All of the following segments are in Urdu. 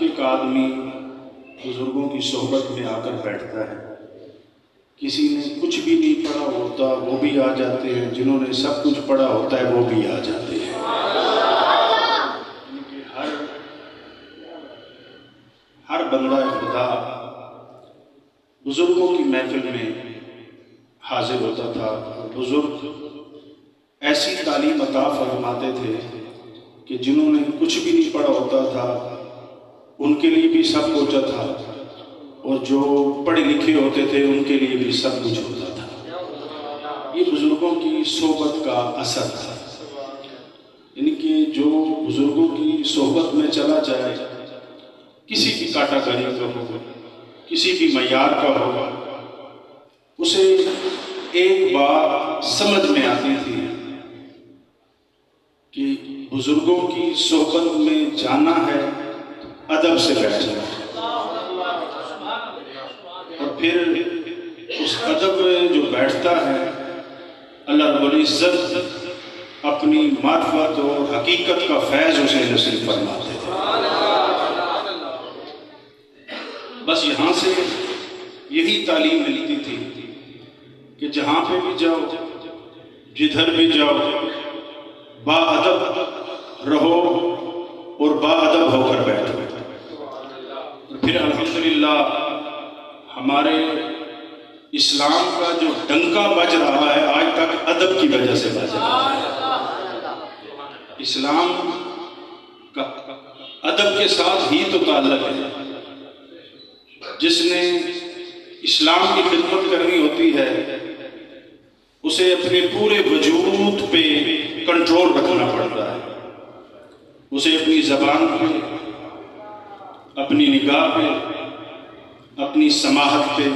ایک ایک آدمی بزرگوں کی صحبت میں آ کر بیٹھتا ہے. کسی نے کچھ بھی نہیں پڑھا ہوتا وہ بھی آ جاتے ہیں، جنہوں نے سب کچھ پڑھا ہوتا ہے وہ بھی آ جاتے ہیں. ہر بندہ خدا بزرگوں کی محفل میں حاضر ہوتا تھا. بزرگ ایسی تعلیم عطا فرماتے تھے کہ جنہوں نے کچھ بھی نہیں پڑھا ہوتا تھا ان کے لیے بھی سب کچھ تھا، اور جو پڑھے لکھے ہوتے تھے ان کے لیے بھی سب کچھ ہوتا تھا. یہ بزرگوں کی صحبت کا اثر تھا. یعنی کہ جو بزرگوں کی صحبت میں چلا جائے، کسی بھی کیٹیگری کا ہو، کسی بھی معیار کا ہو، اسے ایک بات سمجھ میں آتی تھی کہ بزرگوں کی صحبت میں جانا ہے، ادب سے بیٹھنا ہے، اور پھر اس ادب میں جو بیٹھتا ہے اللہ رب العزت اپنی معرفت اور حقیقت کا فیض اسے نصیب فرماتے تھے. بس یہاں سے یہی تعلیم ملتی تھی کہ جہاں پہ بھی جاؤ، جدھر بھی جاؤ، با ادب رہو اور با ادب ہو کر بیٹھو. پھر الحمدللہ ہمارے اسلام کا جو ڈنکا بج رہا ہے آج تک ادب کی وجہ سے بج رہا ہے. اسلام کا ادب کے ساتھ ہی تو تعلق ہے. جس نے اسلام کی خدمت کرنی ہوتی ہے اسے اپنے پورے وجود پہ کنٹرول رکھنا پڑتا ہے. اسے اپنی زبان پہ، اپنی نگاہ پہ، اپنی سماحت پہ،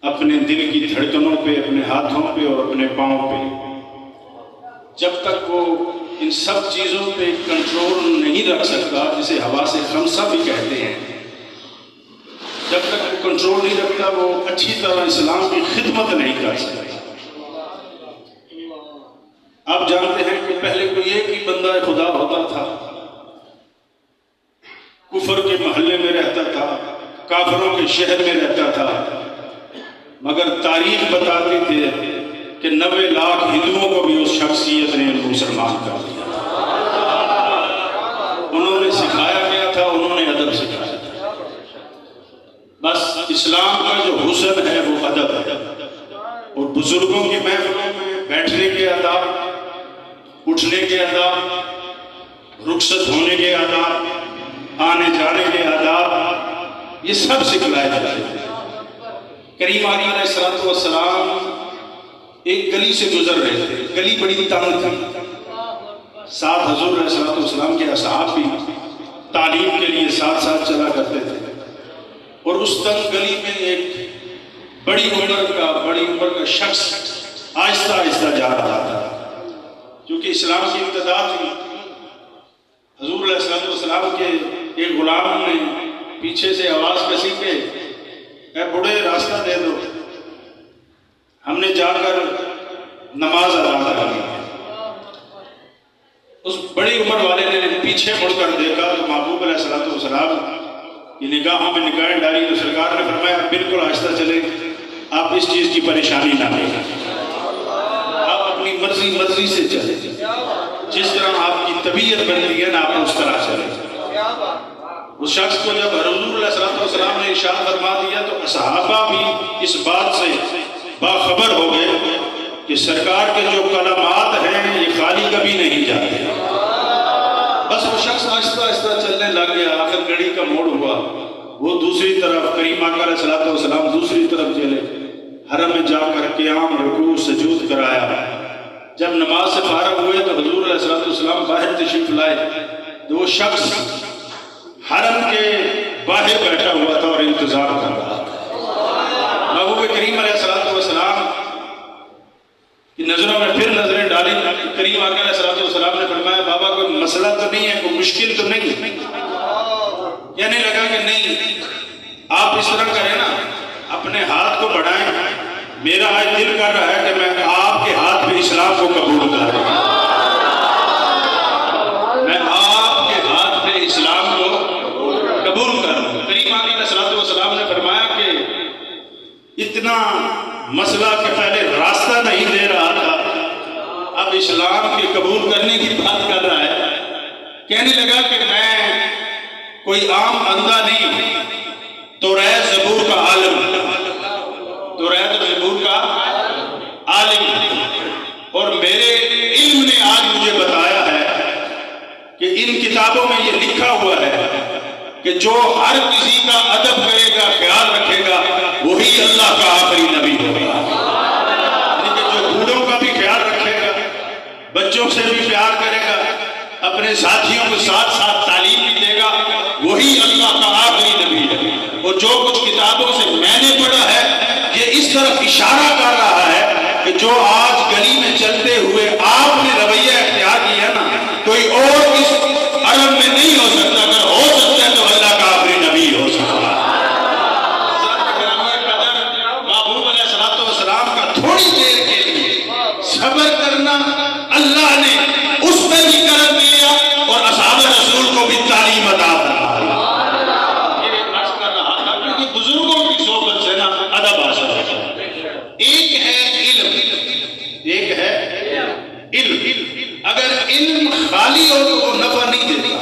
اپنے دل کی دھڑکنوں پہ، اپنے ہاتھوں پہ اور اپنے پاؤں پہ، جب تک وہ ان سب چیزوں پہ کنٹرول نہیں رکھ سکتا، جسے حواس خمسہ بھی کہتے ہیں، جب تک وہ کنٹرول نہیں رکھتا وہ اچھی طرح اسلام کی خدمت نہیں کر سکتا. آپ جانتے ہیں کہ پہلے کوئی ایک ہی بندہ خدا ہوتا تھا، کفر کے محلے میں رہتا تھا، کافروں کے شہر میں رہتا تھا، مگر تاریخ بتاتی تھی کہ 90 لاکھ ہندوؤں کو بھی اس شخصیت نے مسلمان کر دیا. انہوں نے سکھایا گیا تھا، انہوں نے ادب سکھایا تھا. بس اسلام کا جو حسن ہے وہ ادب ہے. اور بزرگوں کی محفلوں میں بیٹھنے کے آداب، اٹھنے کے آداب، رخصت ہونے کے آداب، آنے جانے کے آداب، یہ سب سکھلائے جاتے تھے. کریم علیہ السلام ایک گلی سے گزر رہے تھے. گلی بڑی تنگ تھی. ساتھ حضور علیہ السلام کے اصحاب بھی تعلیم کے لیے ساتھ ساتھ چلا کرتے تھے. اور اس تنگ گلی میں ایک بڑی عمر کا شخص آہستہ آہستہ جا رہا تھا. کیونکہ اسلام کی ابتدا تھی. حضور علیہ السلام کے ایک غلام نے پیچھے سے آواز کسی کہ اے بڑے راستہ دے دو، ہم نے جا کر نماز ادا کرنی ہے. اس بڑی عمر والے نے پیچھے مڑ کر دیکھا تو محبوب علیہ السلام کی نگاہوں میں نگاہیں ڈالی تو سرکار نے فرمایا بالکل آہستہ چلے، آپ اس چیز کی پریشانی نہ لیں، آپ اپنی مرضی سے چلیں، جس طرح آپ کی طبیعت بنتی ہے نا آپ اس طرح چلیں. اس شخص کو جب حضور علیہ السلام نے ارشاد فرما دیا تو صحابہ بھی اس بات سے باخبر ہو گئے کہ سرکار کے جو کلمات ہیں یہ خالی کبھی نہیں جاتے. بس وہ شخص آہستہ آہستہ چلنے لگ گیا. آخر گھڑی کا موڑ ہوا، وہ دوسری طرف، کریم آقا علیہ السلام دوسری طرف چلے. حرم میں جا کر قیام، رکوع، سجود کرایا. جب نماز سے فارغ ہوئے تو حضور علیہ السلام باہر تشریف لائے تو وہ شخص حرم کے باہر بیٹھا ہوا تھا اور انتظار کر رہا تھا. محبوب کریم علیہ السلام کی نظروں میں پھر نظریں ڈالی. کریم آقا علیہ السلام نے فرمایا بابا کوئی مسئلہ تو نہیں ہے، کوئی مشکل تو نہیں؟ کہنے لگا کہ نہیں، آپ اس طرح کریں نا، اپنے ہاتھ کو بڑھائیں، میرا آج دل کر رہا ہے کہ میں آپ کے ہاتھ پہ اسلام کو قبول کروں. میں آپ کے ہاتھ پہ اسلام کو اتنا مسئلہ کہ پہلے راستہ نہیں دے رہا تھا، اب اسلام کے قبول کرنے کی بات کر رہا ہے. کہنے لگا کہ میں کوئی عام اندھا نہیں، توریت زبور کا عالم، توریت زبور کا عالم، اور میرے علم نے آج مجھے بتایا ہے کہ ان کتابوں میں یہ لکھا ہوا ہے کہ جو ہر کسی کا ادب کرے گا، خیال رکھے گا، وہی اللہ کا آخری نبی ہوگا. یعنی کہ جو بوڑھوں کا بھی خیال رکھے گا، بچوں سے بھی پیار کرے گا، اپنے ساتھیوں کے ساتھ ساتھ تعلیم بھی دے گا، وہی اللہ کا آخری نبی ہے. اور جو کچھ کتابوں سے میں نے پڑھا ہے یہ اس طرف اشارہ کر رہا ہے کہ جو آج گلی میں چلتے ہوئے آپ نے رویہ اختیار کیا نا، کوئی اور اس عرب میں نہیں ہو سکتا. اگر ہو سکتا ہے تو اللہ کا آخری نبی ہو سکتا ہے. محبوب علیہ السلام کا تھوڑی دیر کے لیے صبر کرنا اللہ نے اس میں بھی کرم دیا اور اصحاب رسول کو بھی تعلیم عطا فرمائی. یہ عرض کر رہا تھا کہ بزرگوں کی صحبت سے نا ادب حاصل ہوتا ہے. ایک ہے علم، ایک ہے علم. اگر علم خالی ہو تو وہ نفع نہیں دیتا.